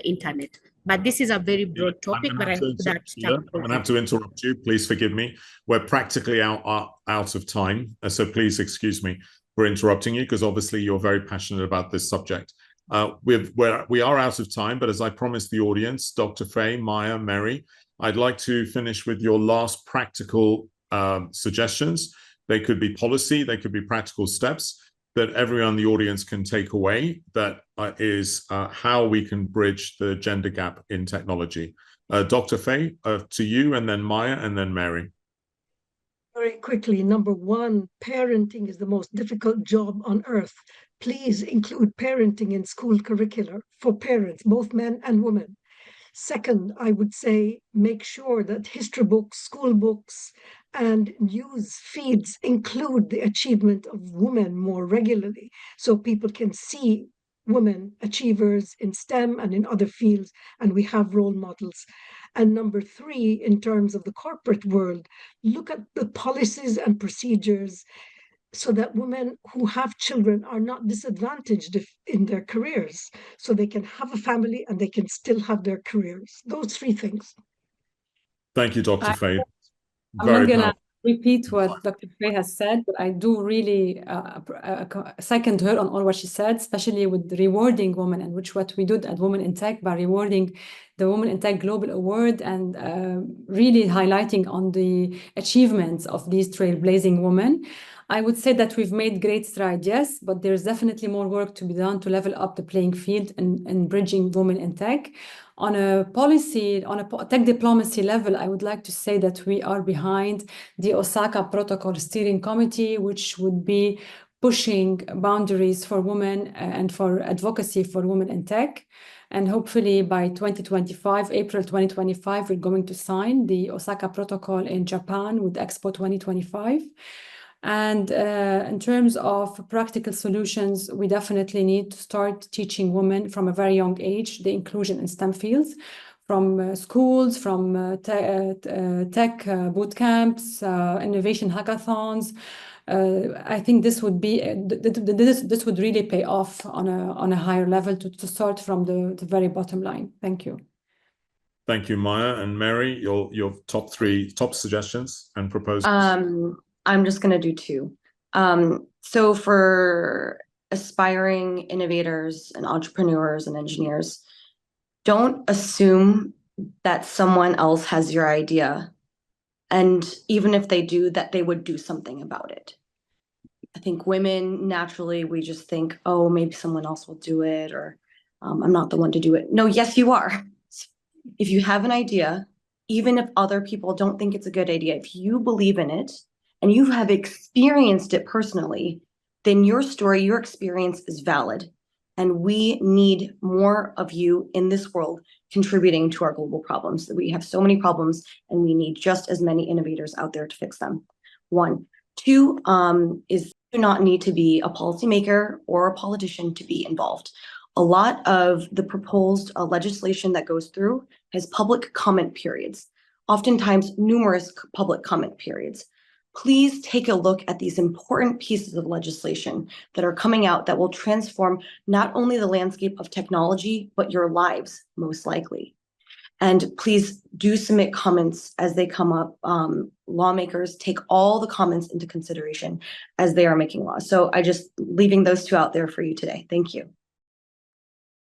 internet. But this is a very broad topic, but I hope that I'm going to have to interrupt you. Please forgive me. We're practically out of time, so please excuse me for interrupting you, because obviously you're very passionate about this subject. We are out of time, but as I promised the audience, Dr. Faye, Maya, Mary, I'd like to finish with your last practical suggestions. They could be policy, they could be practical steps that everyone in the audience can take away, that is how we can bridge the gender gap in technology. Dr. Faye, to you, and then Maya, and then Mary. Very quickly, number one, parenting is the most difficult job on earth. Please include parenting in school curricula for parents, both men and women. Second, I would say make sure that history books, school books, and news feeds include the achievement of women more regularly, so people can see women achievers in STEM and in other fields, and we have role models. And number three, in terms of the corporate world, look at the policies and procedures so that women who have children are not disadvantaged in their careers, so they can have a family and they can still have their careers. Those three things. Thank you, Dr. Faye. I'm not going to repeat what Dr. Faye has said, but I do really second her on all what she said, especially with rewarding women, and what we did at Women in Tech by rewarding the Women in Tech Global Award, and really highlighting on the achievements of these trailblazing women. I would say that we've made great strides, yes, but there's definitely more work to be done to level up the playing field and bridging women in tech. On a policy, on a tech diplomacy level, I would like to say that we are behind the Osaka Protocol Steering Committee, which would be pushing boundaries for women and for advocacy for women in tech. And hopefully by 2025, April 2025, we're going to sign the Osaka Protocol in Japan with Expo 2025. And in terms of practical solutions, we definitely need to start teaching women from a very young age the inclusion in STEM fields, from schools, from tech boot camps, innovation hackathons. I think this would be this would really pay off on a higher level to start from the very bottom line. Thank you. Thank you, Maya. And Mary, your top suggestions and proposals. I'm just going to do two. So for aspiring innovators and entrepreneurs and engineers, don't assume that someone else has your idea. And even if they do, that they would do something about it. I think women, naturally, we just think, oh, maybe someone else will do it, or I'm not the one to do it. No, yes, you are. If you have an idea, even if other people don't think it's a good idea, if you believe in it and you have experienced it personally, then your story, your experience is valid. And we need more of you in this world contributing to our global problems. We have so many problems and we need just as many innovators out there to fix them. 1. 2 is do not need to be a policymaker or a politician to be involved. A lot of the proposed legislation that goes through has public comment periods, oftentimes numerous public comment periods. Please take a look at these important pieces of legislation that are coming out that will transform not only the landscape of technology, but your lives, most likely. And please do submit comments as they come up. Lawmakers take all the comments into consideration as they are making laws. So I just leaving those 2 out there for you today. Thank you.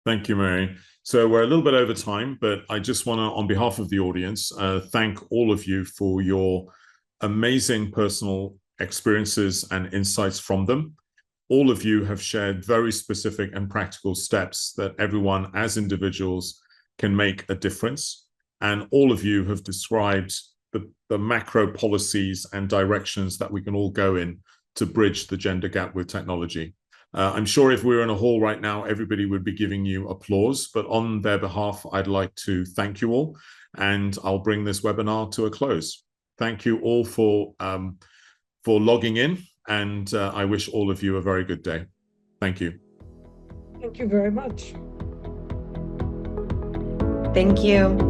Thank you, Mary. So we're a little bit over time, but I just want to, on behalf of the audience, thank all of you for your amazing personal experiences and insights from them. All of you have shared very specific and practical steps that everyone as individuals can make a difference. And all of you have described the macro policies and directions that we can all go in to bridge the gender gap with technology. I'm sure if we were in a hall right now, everybody would be giving you applause, but on their behalf, I'd like to thank you all, and I'll bring this webinar to a close. Thank you all for logging in, and I wish all of you a very good day. Thank you. Thank you very much. Thank you.